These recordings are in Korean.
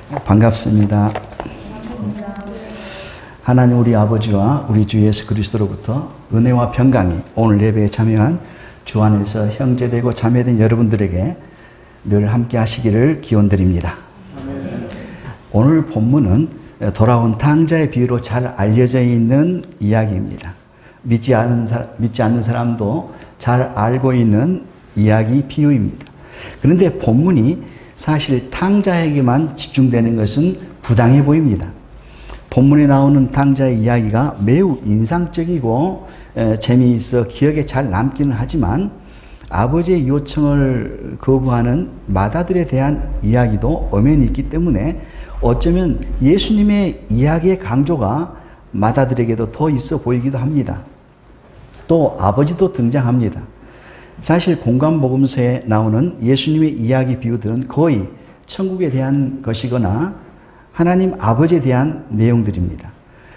반갑습니다. 하나님 우리 아버지와 우리 주 예수 그리스도로부터 은혜와 평강이 오늘 예배에 참여한 주 안에서 형제되고 자매된 여러분들에게 늘 함께 하시기를 기원드립니다. 오늘 본문은 돌아온 탕자의 비유로 잘 알려져 있는 이야기입니다. 믿지 않는 사람도 잘 알고 있는 이야기 비유입니다. 그런데 본문이 사실 탕자에게만 집중되는 것은 부당해 보입니다. 본문에 나오는 탕자의 이야기가 매우 인상적이고 재미있어 기억에 잘 남기는 하지만 아버지의 요청을 거부하는 마다들에 대한 이야기도 엄연히 있기 때문에 어쩌면 예수님의 이야기의 강조가 마다들에게도 더 있어 보이기도 합니다. 또 아버지도 등장합니다. 사실 공관복음서에 나오는 예수님의 이야기 비유들은 거의 천국에 대한 것이거나 하나님 아버지에 대한 내용들입니다.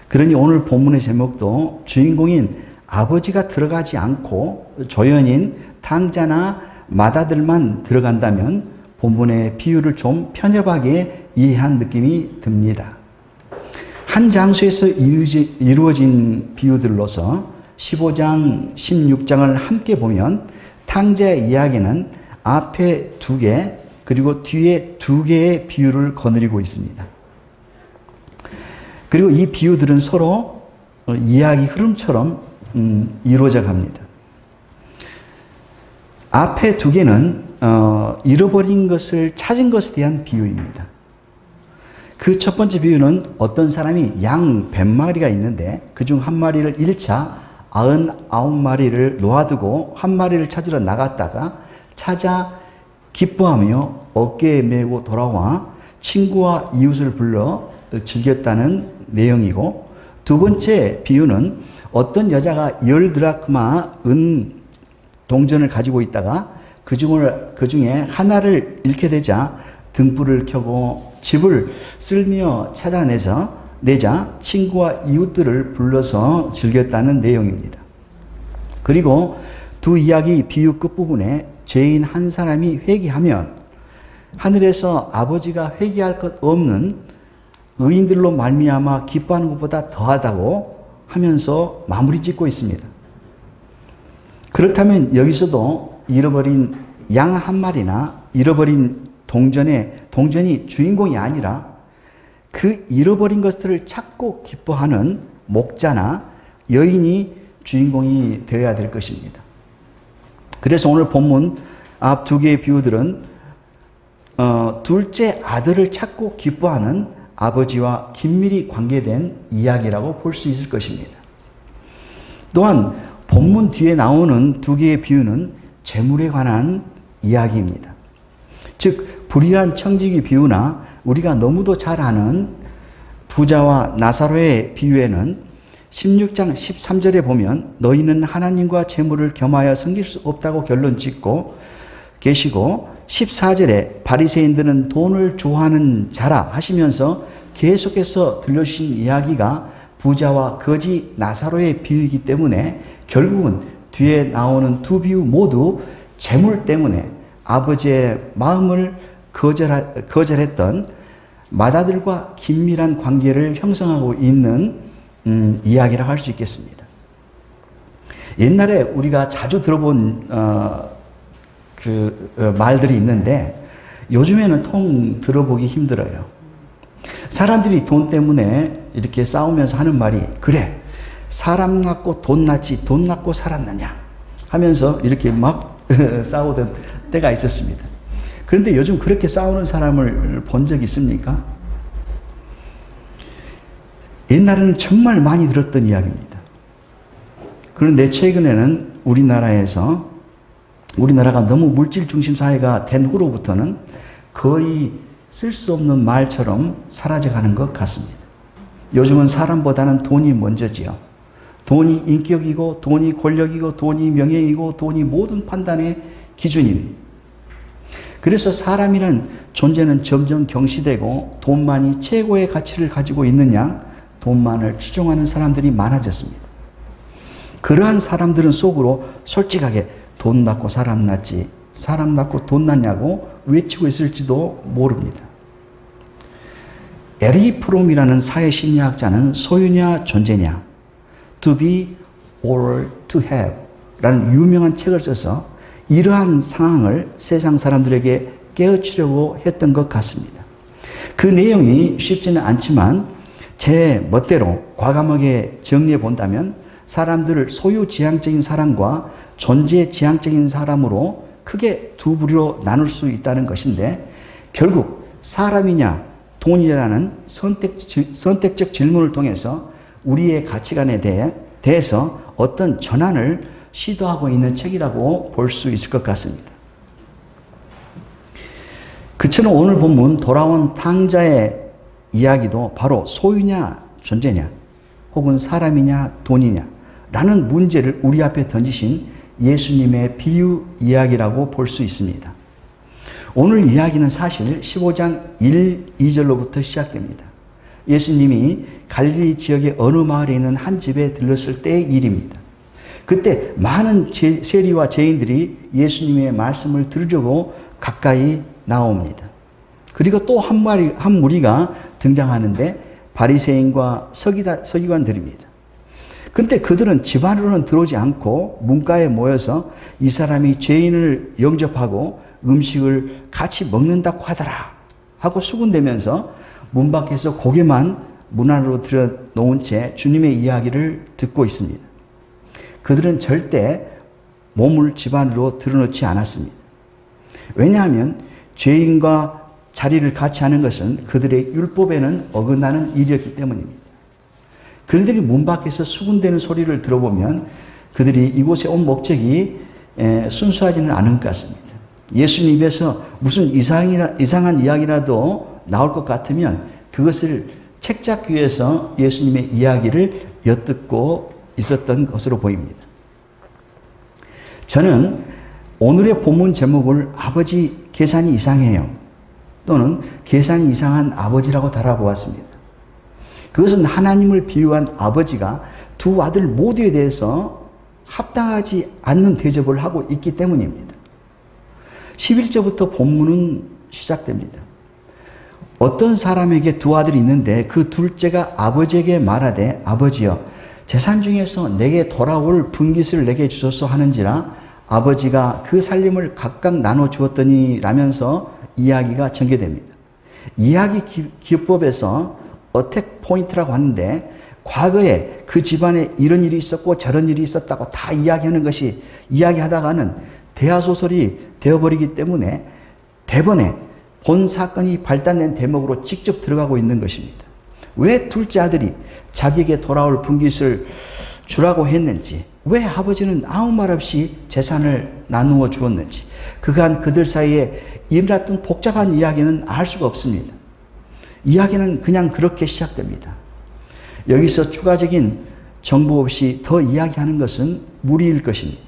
그러니 오늘 본문의 제목도 주인공인 아버지가 들어가지 않고 조연인 탕자나 마다들만 들어간다면 본문의 비유를 좀 편협하게 이해한 느낌이 듭니다. 한 장소에서 이루어진 비유들로서 15장, 16장을 함께 보면 탕자의 이야기는 앞에 2개 그리고 뒤에 2개의 비유를 거느리고 있습니다. 그리고 이 비유들은 서로 이야기 흐름처럼 이루어져 갑니다. 앞에 2개는 잃어버린 것을 찾은 것에 대한 비유입니다. 그 첫 번째 비유는 어떤 사람이 양 100마리가 있는데 그중 한 마리를 잃자 99마리를 놓아두고 한 마리를 찾으러 나갔다가 찾아 기뻐하며 어깨에 메고 돌아와 친구와 이웃을 불러 즐겼다는 내용이고, 두 번째 비유는 어떤 여자가 10드라크마 은 동전을 가지고 있다가 그 중에 하나를 잃게 되자 등불을 켜고 집을 쓸며 찾아내자 친구와 이웃들을 불러서 즐겼다는 내용입니다. 그리고 두 이야기 비유 끝부분에 죄인 한 사람이 회개하면 하늘에서 아버지가 회개할 것 없는 의인들로 말미암아 기뻐하는 것보다 더하다고 하면서 마무리 짓고 있습니다. 그렇다면 여기서도 잃어버린 양 한 마리나 잃어버린 동전이 주인공이 아니라 그 잃어버린 것들을 찾고 기뻐하는 목자나 여인이 주인공이 되어야 될 것입니다. 그래서 오늘 본문 앞 2개의 비유들은 둘째 아들을 찾고 기뻐하는 아버지와 긴밀히 관계된 이야기라고 볼 수 있을 것입니다. 또한 본문 뒤에 나오는 2개의 비유는 재물에 관한 이야기입니다. 즉 불의한 청지기 비유나 우리가 너무도 잘 아는 부자와 나사로의 비유에는 16장 13절에 보면 너희는 하나님과 재물을 겸하여 섬길 수 없다고 결론 짓고 계시고, 14절에 바리새인들은 돈을 좋아하는 자라 하시면서 계속해서 들려주신 이야기가 부자와 거지 나사로의 비유이기 때문에 결국은 뒤에 나오는 2 비유 모두 재물 때문에 아버지의 마음을 거절했던 마다들과 긴밀한 관계를 형성하고 있는 이야기라고 할 수 있겠습니다. 옛날에 우리가 자주 들어본 말들이 있는데 요즘에는 통 들어보기 힘들어요. 사람들이 돈 때문에 이렇게 싸우면서 하는 말이, 그래 사람 낳고 돈 낳지 돈 낳고 살았느냐 하면서 이렇게 막 싸우던 때가 있었습니다. 그런데 요즘 그렇게 싸우는 사람을 본 적 있습니까? 옛날에는 정말 많이 들었던 이야기입니다. 그런데 최근에는 우리나라가 너무 물질 중심 사회가 된 후로부터는 거의 쓸 수 없는 말처럼 사라져가는 것 같습니다. 요즘은 사람보다는 돈이 먼저지요. 돈이 인격이고 돈이 권력이고 돈이 명예이고 돈이 모든 판단의 기준입니다. 그래서 사람이란 존재는 점점 경시되고 돈만이 최고의 가치를 가지고 있는 양 돈만을 추종하는 사람들이 많아졌습니다. 그러한 사람들은 속으로 솔직하게 돈 낳고 사람 낳지, 사람 낳고 돈 낳냐고 외치고 있을지도 모릅니다. 에리 프롬이라는 사회심리학자는 소유냐 존재냐, to be or to have 라는 유명한 책을 써서 이러한 상황을 세상 사람들에게 깨우치려고 했던 것 같습니다. 그 내용이 쉽지는 않지만 제 멋대로 과감하게 정리해 본다면 사람들을 소유지향적인 사람과 존재지향적인 사람으로 크게 두 부류로 나눌 수 있다는 것인데, 결국 사람이냐 돈이냐라는 선택적 질문을 통해서 우리의 가치관에 대해서 어떤 전환을 시도하고 있는 책이라고 볼 수 있을 것 같습니다. 그처럼 오늘 본문 돌아온 탕자의 이야기도 바로 소유냐 존재냐 혹은 사람이냐 돈이냐 라는 문제를 우리 앞에 던지신 예수님의 비유 이야기라고 볼 수 있습니다. 오늘 이야기는 사실 15장 1, 2절로부터 시작됩니다. 예수님이 갈릴리 지역의 어느 마을에 있는 한 집에 들렀을 때의 일입니다. 그때 많은 세리와 죄인들이 예수님의 말씀을 들으려고 가까이 나옵니다. 그리고 또 한 무리가 등장하는데 바리새인과 서기관들입니다. 근데 그들은 집 안으로는 들어오지 않고 문가에 모여서 이 사람이 죄인을 영접하고 음식을 같이 먹는다고 하더라 하고 수군대면서 문 밖에서 고개만 문 안으로 들여놓은 채 주님의 이야기를 듣고 있습니다. 그들은 절대 몸을 집 안으로 들여놓지 않았습니다. 왜냐하면 죄인과 자리를 같이 하는 것은 그들의 율법에는 어긋나는 일이었기 때문입니다. 그들이 문 밖에서 수군대는 소리를 들어보면 그들이 이곳에 온 목적이 순수하지는 않은 것 같습니다. 예수님 입에서 무슨 이상한 이야기라도 나올 것 같으면 그것을 책잡기 위해서 예수님의 이야기를 엿듣고 있었던 것으로 보입니다. 저는 오늘의 본문 제목을 아버지 계산이 이상해요 또는 계산이 이상한 아버지라고 달아보았습니다. 그것은 하나님을 비유한 아버지가 두 아들 모두에 대해서 합당하지 않는 대접을 하고 있기 때문입니다. 11절부터 본문은 시작됩니다. 어떤 사람에게 두 아들이 있는데 그 둘째가 아버지에게 말하되 아버지여 재산 중에서 내게 돌아올 분깃을 내게 주소서 하는지라 아버지가 그 살림을 각각 나눠 주었더니 라면서 이야기가 전개됩니다. 이야기 기법에서 어택 포인트라고 하는데 과거에 그 집안에 이런 일이 있었고 저런 일이 있었다고 다 이야기하는 것이 이야기하다가는 대하소설이 되어버리기 때문에 대본에 본 사건이 발단된 대목으로 직접 들어가고 있는 것입니다. 왜 둘째 아들이 자기에게 돌아올 분깃을 주라고 했는지, 왜 아버지는 아무 말 없이 재산을 나누어 주었는지, 그간 그들 사이에 일어났던 복잡한 이야기는 알 수가 없습니다. 이야기는 그냥 그렇게 시작됩니다. 여기서 추가적인 정보 없이 더 이야기하는 것은 무리일 것입니다.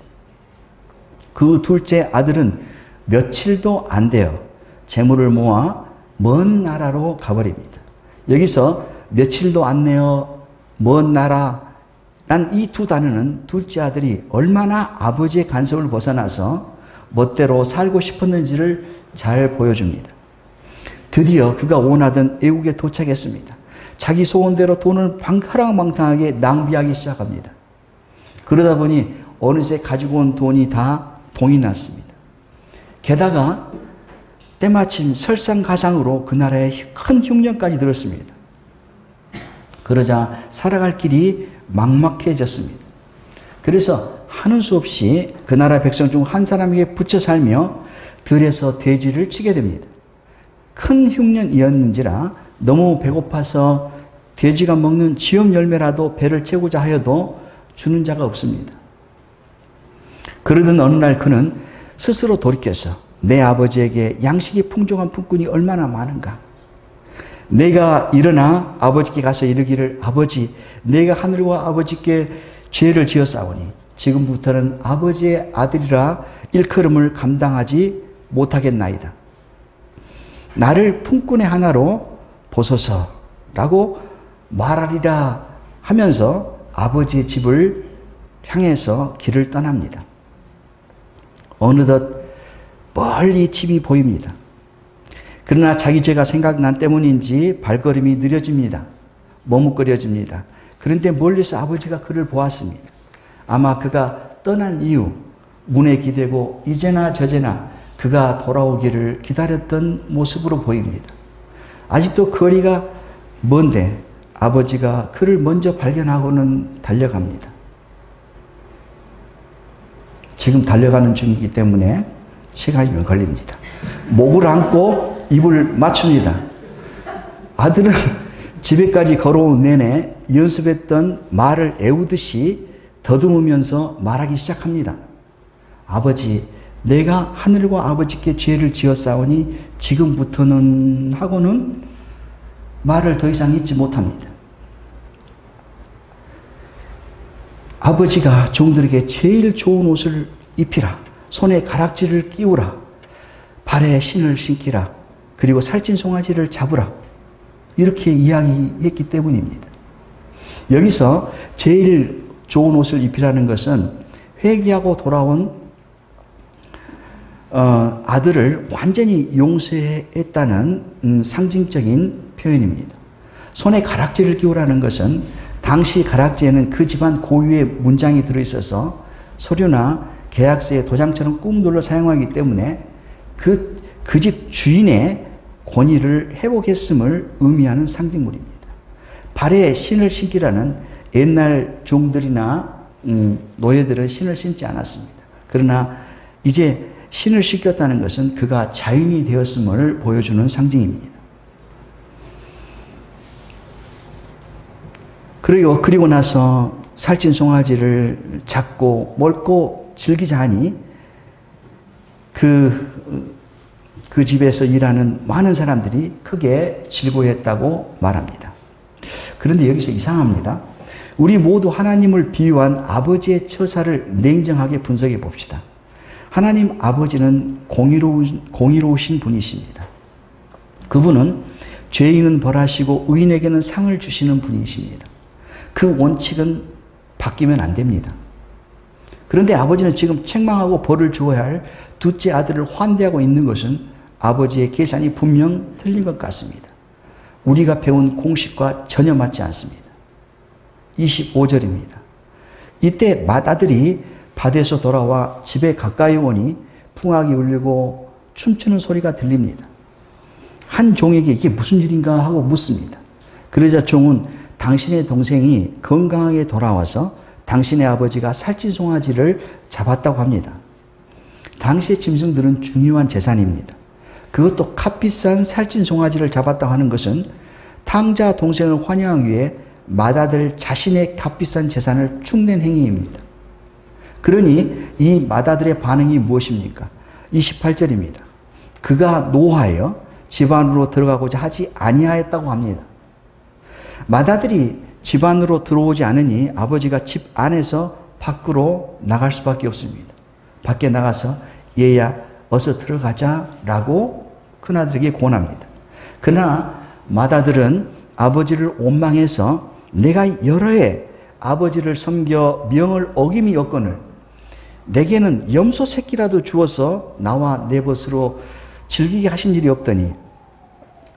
그 둘째 아들은 며칠도 안 되어 재물을 모아 먼 나라로 가버립니다. 여기서 며칠도 안 내어 먼 나라란 이 두 단어는 둘째 아들이 얼마나 아버지의 간섭을 벗어나서 멋대로 살고 싶었는지를 잘 보여줍니다. 드디어 그가 원하던 애국에 도착했습니다. 자기 소원대로 돈을 허랑방탕하게 낭비하기 시작합니다. 그러다 보니 어느새 가지고 온 돈이 다 동이 났습니다. 게다가 때마침 설상가상으로 그 나라에 큰 흉년까지 들었습니다. 그러자 살아갈 길이 막막해졌습니다. 그래서 하는 수 없이 그 나라 백성 중 한 사람에게 붙여 살며 들에서 돼지를 치게 됩니다. 큰 흉년이었는지라 너무 배고파서 돼지가 먹는 지엽 열매라도 배를 채우고자 하여도 주는 자가 없습니다. 그러던 어느 날 그는 스스로 돌이켜서 내 아버지에게 양식이 풍족한 품꾼이 얼마나 많은가. 내가 일어나 아버지께 가서 이르기를 아버지 내가 하늘과 아버지께 죄를 지었사오니 지금부터는 아버지의 아들이라 일컬음을 감당하지 못하겠나이다. 나를 품꾼의 하나로 보소서라고 말하리라 하면서 아버지의 집을 향해서 길을 떠납니다. 어느덧 멀리 집이 보입니다. 그러나 자기 죄가 생각난 때문인지 발걸음이 느려집니다. 머뭇거려집니다. 그런데 멀리서 아버지가 그를 보았습니다. 아마 그가 떠난 이유, 문에 기대고 이제나 저제나 그가 돌아오기를 기다렸던 모습으로 보입니다. 아직도 거리가 먼데 아버지가 그를 먼저 발견하고는 달려갑니다. 지금 달려가는 중이기 때문에 시간이 좀 걸립니다. 목을 안고 입을 맞춥니다. 아들은 집에까지 걸어온 내내 연습했던 말을 애우듯이 더듬으면서 말하기 시작합니다. 아버지, 내가 하늘과 아버지께 죄를 지었사오니 지금부터는 하고는 말을 더 이상 잊지 못합니다. 아버지가 종들에게 제일 좋은 옷을 입히라. 손에 가락지를 끼우라. 발에 신을 신기라. 그리고 살찐 송아지를 잡으라. 이렇게 이야기했기 때문입니다. 여기서 제일 좋은 옷을 입히라는 것은 회개하고 돌아온 아들을 완전히 용서했다는 상징적인 표현입니다. 손에 가락지를 끼우라는 것은 당시 가락지에는 그 집안 고유의 문장이 들어있어서 서류나 계약서의 도장처럼 꾹 눌러 사용하기 때문에 그 집 주인의 권위를 회복했음을 의미하는 상징물입니다. 발에 신을 신기라는 옛날 종들이나 노예들은 신을 신지 않았습니다. 그러나 이제 신을 신겼다는 것은 그가 자유인이 되었음을 보여주는 상징입니다. 그리고 나서 살찐 송아지를 잡고 먹고 즐기자 하니 그 집에서 일하는 많은 사람들이 크게 즐거워했다고 말합니다. 그런데 여기서 이상합니다. 우리 모두 하나님을 비유한 아버지의 처사를 냉정하게 분석해 봅시다. 하나님 아버지는 공의로우신 분이십니다. 그분은 죄인은 벌하시고 의인에게는 상을 주시는 분이십니다. 그 원칙은 바뀌면 안 됩니다. 그런데 아버지는 지금 책망하고 벌을 주어야 할 둘째 아들을 환대하고 있는 것은 아버지의 계산이 분명 틀린 것 같습니다. 우리가 배운 공식과 전혀 맞지 않습니다. 25절입니다. 이때 맏아들이 밭에서 돌아와 집에 가까이 오니 풍악이 울리고 춤추는 소리가 들립니다. 한 종에게 이게 무슨 일인가 하고 묻습니다. 그러자 종은 당신의 동생이 건강하게 돌아와서 당신의 아버지가 살찐 송아지를 잡았다고 합니다. 당시의 짐승들은 중요한 재산입니다. 그것도 값비싼 살찐 송아지를 잡았다고 하는 것은 탕자 동생을 환영하기 위해 맏아들 자신의 값비싼 재산을 축낸 행위입니다. 그러니 이 맏아들의 반응이 무엇입니까? 28절입니다. 그가 노하여 집 안으로 들어가고자 하지 아니하였다고 합니다. 맏아들이 집 안으로 들어오지 않으니 아버지가 집 안에서 밖으로 나갈 수밖에 없습니다. 밖에 나가서 얘야 어서 들어가자라고 큰아들에게 권합니다. 그러나 맏아들은 아버지를 원망해서 내가 여러 해 아버지를 섬겨 명을 어김이 없거늘 내게는 염소 새끼라도 주어서 나와 내 벗으로 즐기게 하신 일이 없더니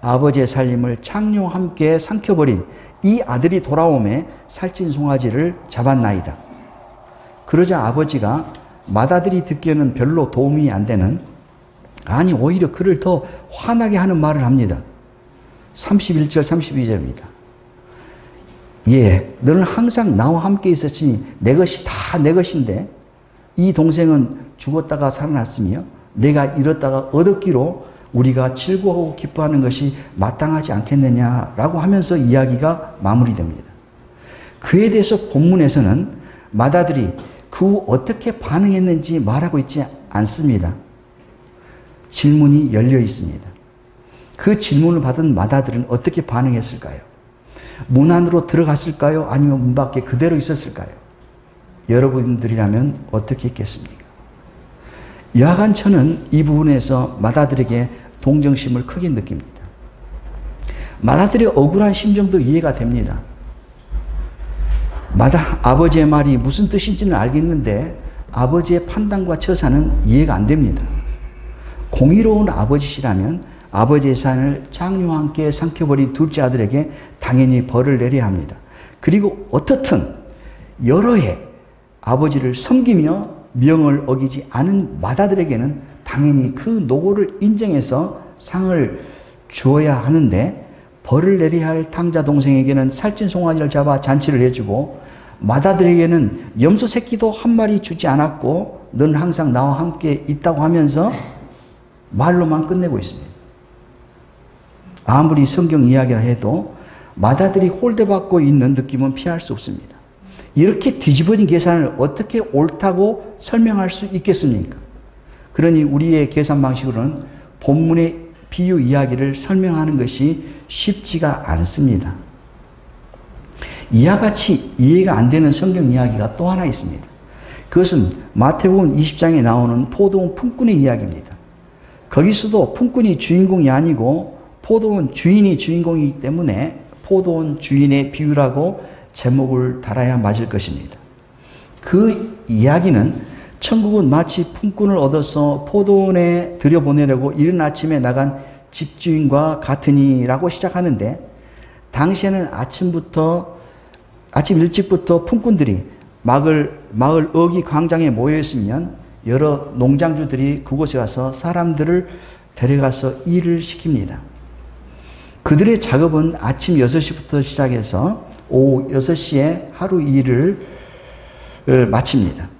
아버지의 살림을 창녀와 함께 삼켜버린 이 아들이 돌아오매 살찐 송아지를 잡았나이다. 그러자 아버지가 맏아들이 듣기에는 별로 도움이 안 되는, 아니 오히려 그를 더 화나게 하는 말을 합니다. 31절 32절입니다. 예, 너는 항상 나와 함께 있었으니 내 것이 다 내 것인데 이 동생은 죽었다가 살아났으며 내가 잃었다가 얻었기로 우리가 즐거워하고 기뻐하는 것이 마땅하지 않겠느냐라고 하면서 이야기가 마무리됩니다. 그에 대해서 본문에서는 맏아들이 그 후 어떻게 반응했는지 말하고 있지 않습니다. 질문이 열려 있습니다. 그 질문을 받은 맏아들은 어떻게 반응했을까요? 문 안으로 들어갔을까요? 아니면 문 밖에 그대로 있었을까요? 여러분들이라면 어떻게 했겠습니까? 여하간처는 이 부분에서 맏아들에게 동정심을 크게 느낍니다. 맏아들의 억울한 심정도 이해가 됩니다. 아버지의 말이 무슨 뜻인지는 알겠는데 아버지의 판단과 처사는 이해가 안 됩니다. 공의로운 아버지시라면 아버지의 산을 장류와 함께 삼켜버린 둘째 아들에게 당연히 벌을 내려야 합니다. 그리고 어떻든 여러 해 아버지를 섬기며 명을 어기지 않은 맏아들에게는 당연히 그 노고를 인정해서 상을 주어야 하는데, 벌을 내려야 할 탕자 동생에게는 살찐 송아지를 잡아 잔치를 해주고 맏아들에게는 염소 새끼도 한 마리 주지 않았고 넌 항상 나와 함께 있다고 하면서 말로만 끝내고 있습니다. 아무리 성경 이야기라 해도 맏아들이 홀대받고 있는 느낌은 피할 수 없습니다. 이렇게 뒤집어진 계산을 어떻게 옳다고 설명할 수 있겠습니까? 그러니 우리의 계산 방식으로는 본문의 비유 이야기를 설명하는 것이 쉽지가 않습니다. 이와 같이 이해가 안 되는 성경 이야기가 또 하나 있습니다. 그것은 마태복음 20장에 나오는 포도원 품꾼의 이야기입니다. 거기서도 품꾼이 주인공이 아니고 포도원 주인이 주인공이기 때문에 포도원 주인의 비유라고 제목을 달아야 맞을 것입니다. 그 이야기는 천국은 마치 품꾼을 얻어서 포도원에 들여보내려고 이른 아침에 나간 집주인과 같으니라고 시작하는데, 당시에는 아침 일찍부터 품꾼들이 마을 어귀 광장에 모여 있으면 여러 농장주들이 그곳에 가서 사람들을 데려가서 일을 시킵니다. 그들의 작업은 아침 6시부터 시작해서 오후 6시에 하루 일을 마칩니다.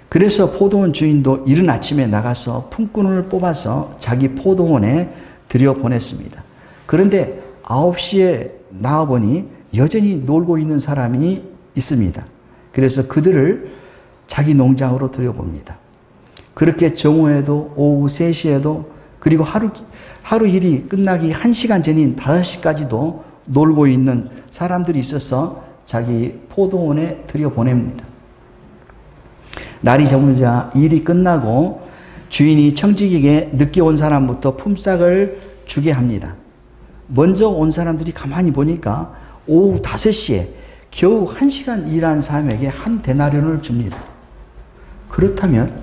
그래서 포도원 주인도 이른 아침에 나가서 품꾼을 뽑아서 자기 포도원에 들여보냈습니다. 그런데 9시에 나와보니 여전히 놀고 있는 사람이 있습니다. 그래서 그들을 자기 농장으로 들여봅니다. 그렇게 정오에도 오후 3시에도 그리고 하루 일이 끝나기 1시간 전인 5시까지도 놀고 있는 사람들이 있어서 자기 포도원에 들여보냅니다. 날이 저물자 일이 끝나고 주인이 청지기에게 늦게 온 사람부터 품삯을 주게 합니다. 먼저 온 사람들이 가만히 보니까 오후 5시에 겨우 1시간 일한 사람에게 한 데나리온을 줍니다. 그렇다면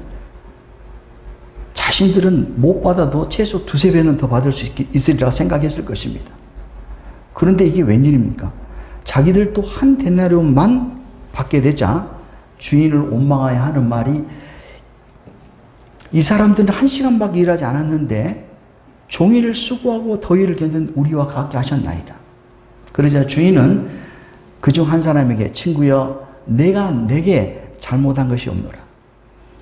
자신들은 못 받아도 최소 2~3배는 더 받을 수 있으리라 생각했을 것입니다. 그런데 이게 웬일입니까? 자기들도 한 데나리온만 받게 되자 주인을 원망하여 하는 말이, 이 사람들은 1시간밖에 일하지 않았는데 종일을 수고하고 더위를 견딘 우리와 같게 하셨나이다. 그러자 주인은 그중 한 사람에게, 친구여, 내가 내게 잘못한 것이 없노라.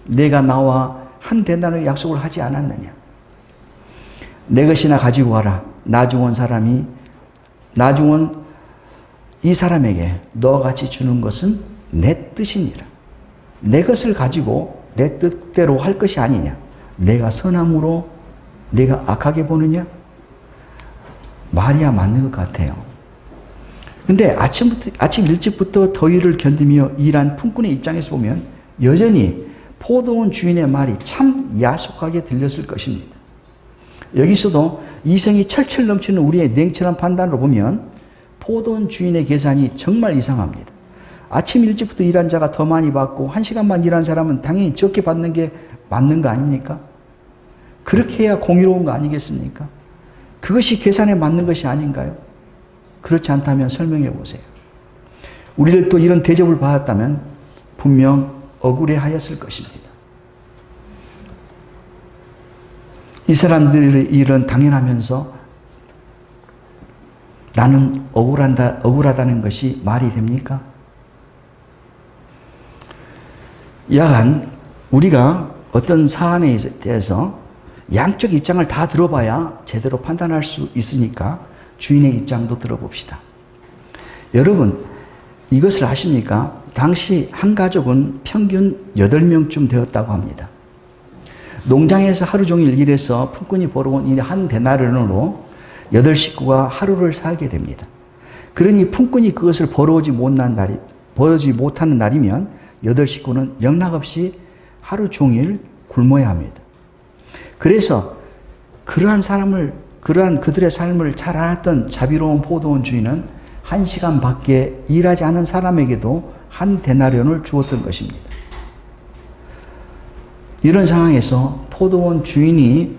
내가 나와 한 데나리온의 약속을 하지 않았느냐. 내 것이나 가지고 가라. 나중 온 이 사람에게 너와 같이 주는 것은 내 뜻이니라. 내 것을 가지고 내 뜻대로 할 것이 아니냐. 내가 선함으로 내가 악하게 보느냐? 말이야 맞는 것 같아요. 근데 아침 일찍부터 더위를 견디며 일한 품꾼의 입장에서 보면 여전히 포도원 주인의 말이 참 야속하게 들렸을 것입니다. 여기서도 이성이 철철 넘치는 우리의 냉철한 판단으로 보면 포도원 주인의 계산이 정말 이상합니다. 아침 일찍부터 일한 자가 더 많이 받고 1시간만 일한 사람은 당연히 적게 받는 게 맞는 거 아닙니까? 그렇게 해야 공의로운 거 아니겠습니까? 그것이 계산에 맞는 것이 아닌가요? 그렇지 않다면 설명해 보세요. 우리들도 이런 대접을 받았다면 분명 억울해하였을 것입니다. 이 사람들의 일은 당연하면서 나는 억울하다는 것이 말이 됩니까? 야간 우리가 어떤 사안에 대해서 양쪽 입장을 다 들어봐야 제대로 판단할 수 있으니까 주인의 입장도 들어봅시다. 여러분, 이것을 아십니까? 당시 한 가족은 평균 8명쯤 되었다고 합니다. 농장에서 하루 종일 일해서 품꾼이 벌어온 이 한 데나리온으로 8식구가 하루를 살게 됩니다. 그러니 품꾼이 그것을 벌어오지 못하는 날이면 8식구는 영락없이 하루 종일 굶어야 합니다. 그래서 그러한 그들의 삶을 잘 알았던 자비로운 포도원 주인은 1시간밖에 일하지 않은 사람에게도 한 데나리온을 주었던 것입니다. 이런 상황에서 포도원 주인이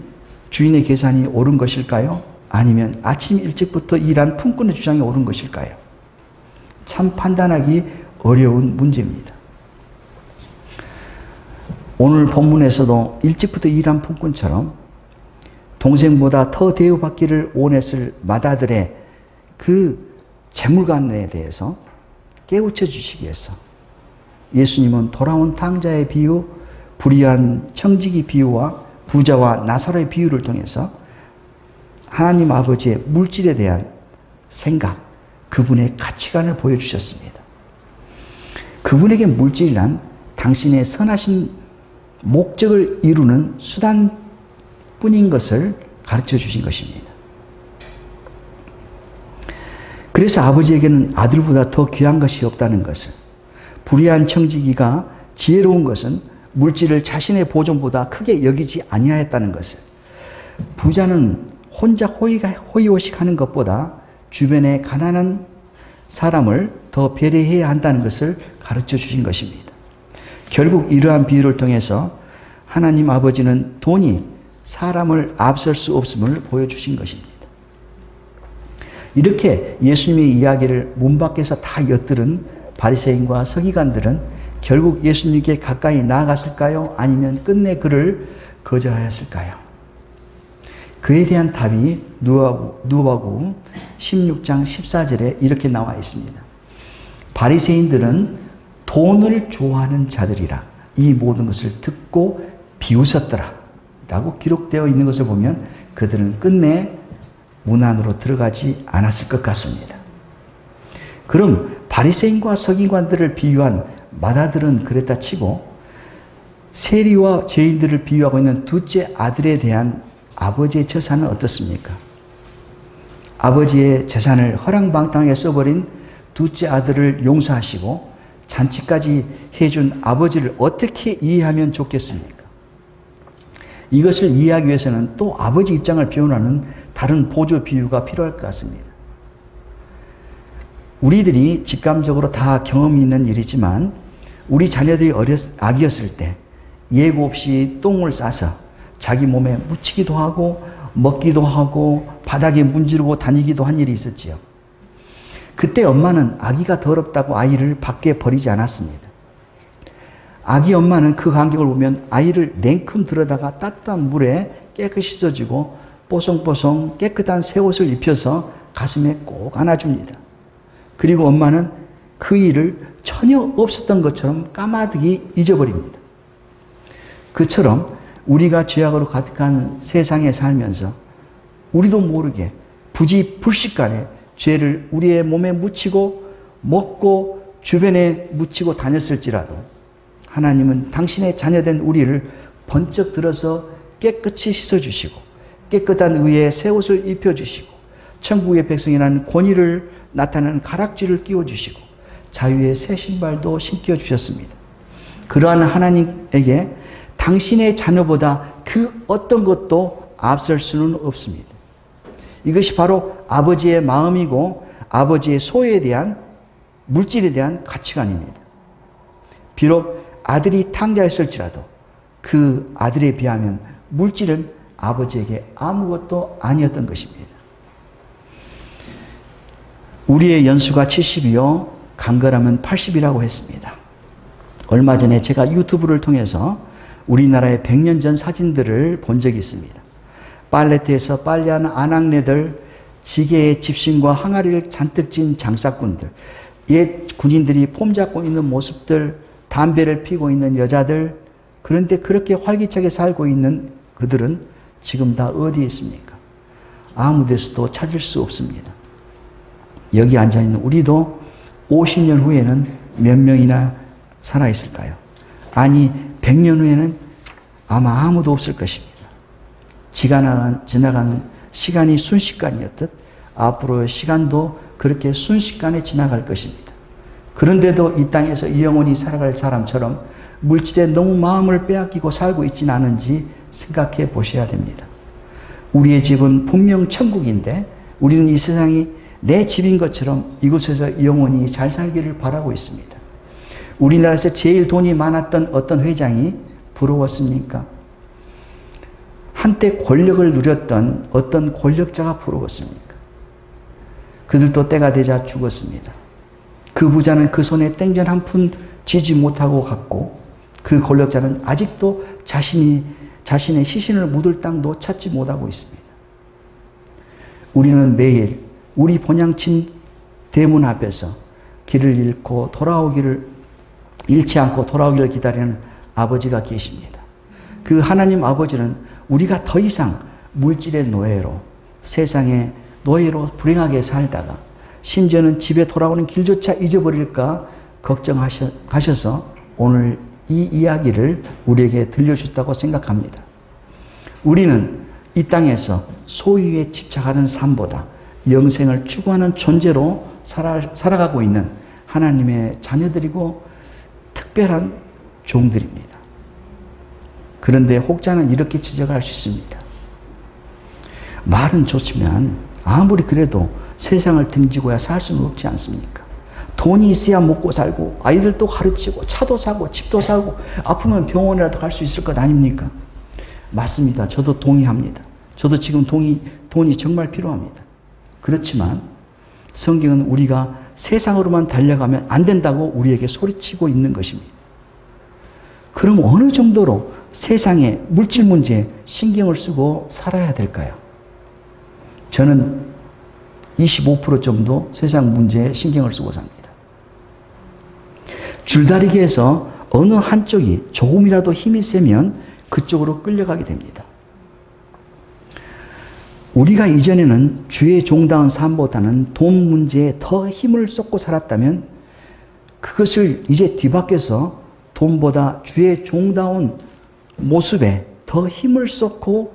주인의 계산이 옳은 것일까요? 아니면 아침 일찍부터 일한 품꾼의 주장이 옳은 것일까요? 참 판단하기 어려운 문제입니다. 오늘 본문에서도 일찍부터 일한 품꾼처럼 동생보다 더 대우받기를 원했을 맏아들의 그 재물관에 대해서 깨우쳐 주시기 위해서 예수님은 돌아온 탕자의 비유, 불의한 청지기 비유와 부자와 나사로의 비유를 통해서 하나님 아버지의 물질에 대한 생각, 그분의 가치관을 보여주셨습니다. 그분에게 물질이란 당신의 선하신 목적을 이루는 수단뿐인 것을 가르쳐 주신 것입니다. 그래서 아버지에게는 아들보다 더 귀한 것이 없다는 것을, 불의한 청지기가 지혜로운 것은 물질을 자신의 보존보다 크게 여기지 아니하였다는 것을, 부자는 혼자 호의호식하는 것보다 주변의 가난한 사람을 더 배려해야 한다는 것을 가르쳐 주신 것입니다. 결국 이러한 비유를 통해서 하나님 아버지는 돈이 사람을 앞설 수 없음을 보여주신 것입니다. 이렇게 예수님의 이야기를 문 밖에서 다 엿들은 바리새인과 서기관들은 결국 예수님께 가까이 나아갔을까요? 아니면 끝내 그를 거절하였을까요? 그에 대한 답이 누가복음 16장 14절에 이렇게 나와 있습니다. 바리새인들은 돈을 좋아하는 자들이라 이 모든 것을 듣고 비웃었더라 라고 기록되어 있는 것을 보면 그들은 끝내 문 안으로 들어가지 않았을 것 같습니다. 그럼 바리새인과 서기관들을 비유한 맏아들은 그랬다 치고 세리와 죄인들을 비유하고 있는 둘째 아들에 대한 아버지의 처사는 어떻습니까? 아버지의 재산을 허랑방탕하게 써버린 둘째 아들을 용서하시고 잔치까지 해준 아버지를 어떻게 이해하면 좋겠습니까? 이것을 이해하기 위해서는 또 아버지 입장을 표현하는 다른 보조 비유가 필요할 것 같습니다. 우리들이 직감적으로 다 경험이 있는 일이지만 우리 자녀들이 아기였을 때 예고 없이 똥을 싸서 자기 몸에 묻히기도 하고 먹기도 하고 바닥에 문지르고 다니기도 한 일이 있었지요. 그때 엄마는 아기가 더럽다고 아이를 밖에 버리지 않았습니다. 아기 엄마는 그 광경을 보면 아이를 냉큼 들여다가 따뜻한 물에 깨끗이 씻어주고 뽀송뽀송 깨끗한 새 옷을 입혀서 가슴에 꼭 안아줍니다. 그리고 엄마는 그 일을 전혀 없었던 것처럼 까마득히 잊어버립니다. 그처럼 우리가 죄악으로 가득한 세상에 살면서 우리도 모르게 부지불식간에 죄를 우리의 몸에 묻히고 먹고 주변에 묻히고 다녔을지라도 하나님은 당신의 자녀된 우리를 번쩍 들어서 깨끗이 씻어주시고 깨끗한 의에 새 옷을 입혀주시고 천국의 백성이라는 권위를 나타내는 가락지를 끼워주시고 자유의 새 신발도 신겨주셨습니다. 그러한 하나님에게 당신의 자녀보다 그 어떤 것도 앞설 수는 없습니다. 이것이 바로 아버지의 마음이고 아버지의 소유에 대한 물질에 대한 가치관입니다. 비록 아들이 탕자였을지라도 그 아들에 비하면 물질은 아버지에게 아무것도 아니었던 것입니다. 우리의 연수가 70이요 간결하면 80이라고 했습니다. 얼마 전에 제가 유튜브를 통해서 우리나라의 100년 전 사진들을 본 적이 있습니다. 팔레트에서 빨래하는 아낙네들, 지게에 집신과 항아리를 잔뜩 진 장사꾼들, 옛 군인들이 폼 잡고 있는 모습들, 담배를 피우고 있는 여자들, 그런데 그렇게 활기차게 살고 있는 그들은 지금 다 어디에 있습니까? 아무 데서도 찾을 수 없습니다. 여기 앉아있는 우리도 50년 후에는 몇 명이나 살아있을까요? 아니 100년 후에는 아마 아무도 없을 것입니다. 지나가는 시간이 순식간이었듯 앞으로의 시간도 그렇게 순식간에 지나갈 것입니다. 그런데도 이 땅에서 영원히 살아갈 사람처럼 물질에 너무 마음을 빼앗기고 살고 있지는 않은지 생각해 보셔야 됩니다. 우리의 집은 분명 천국인데 우리는 이 세상이 내 집인 것처럼 이곳에서 영원히 잘 살기를 바라고 있습니다. 우리나라에서 제일 돈이 많았던 어떤 회장이 부러웠습니까? 한때 권력을 누렸던 어떤 권력자가 부러웠습니까? 그들도 때가 되자 죽었습니다. 그 부자는 그 손에 땡전 한 푼 쥐지 못하고 갔고 그 권력자는 아직도 자신의 시신을 묻을 땅도 찾지 못하고 있습니다. 우리는 매일 우리 본향친 대문 앞에서 길을 잃지 않고 돌아오기를 기다리는 아버지가 계십니다. 그 하나님 아버지는 우리가 더 이상 물질의 노예로, 세상의 노예로 불행하게 살다가 심지어는 집에 돌아오는 길조차 잊어버릴까 걱정하셔서 오늘 이 이야기를 우리에게 들려주셨다고 생각합니다. 우리는 이 땅에서 소유에 집착하는 삶보다 영생을 추구하는 존재로 살아가고 있는 하나님의 자녀들이고 특별한 종들입니다. 그런데 혹자는 이렇게 지적할 수 있습니다. 말은 좋지만 아무리 그래도 세상을 등지고야 살 수는 없지 않습니까? 돈이 있어야 먹고 살고 아이들도 가르치고 차도 사고 집도 사고 아프면 병원이라도 갈 수 있을 것 아닙니까? 맞습니다. 저도 동의합니다. 저도 지금 돈이 정말 필요합니다. 그렇지만 성경은 우리가 세상으로만 달려가면 안 된다고 우리에게 소리치고 있는 것입니다. 그럼 어느 정도로 세상의 물질 문제에 신경을 쓰고 살아야 될까요? 저는 25% 정도 세상 문제에 신경을 쓰고 삽니다. 줄다리기에서 어느 한쪽이 조금이라도 힘이 세면 그쪽으로 끌려가게 됩니다. 우리가 이전에는 주의 종다운 삶보다는 돈 문제에 더 힘을 쏟고 살았다면 그것을 이제 뒤바뀌어서 돈보다 주의 종다운 모습에 더 힘을 쏟고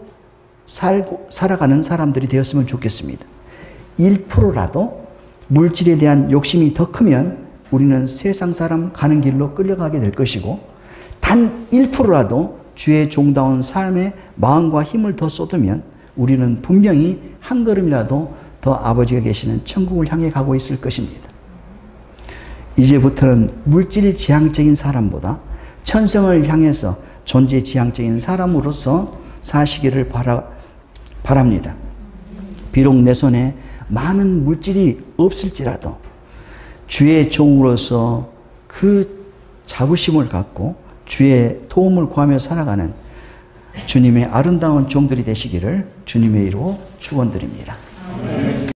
살아가는 사람들이 되었으면 좋겠습니다. 1%라도 물질에 대한 욕심이 더 크면 우리는 세상 사람 가는 길로 끌려가게 될 것이고 단 1%라도 주의 종다운 삶에 마음과 힘을 더 쏟으면 우리는 분명히 한 걸음이라도 더 아버지가 계시는 천국을 향해 가고 있을 것입니다. 이제부터는 물질 지향적인 사람보다 천성을 향해서 존재 지향적인 사람으로서 사시기를 바랍니다. 비록 내 손에 많은 물질이 없을지라도 주의 종으로서 그 자부심을 갖고 주의 도움을 구하며 살아가는 주님의 아름다운 종들이 되시기를 주님의 이름으로 축원드립니다.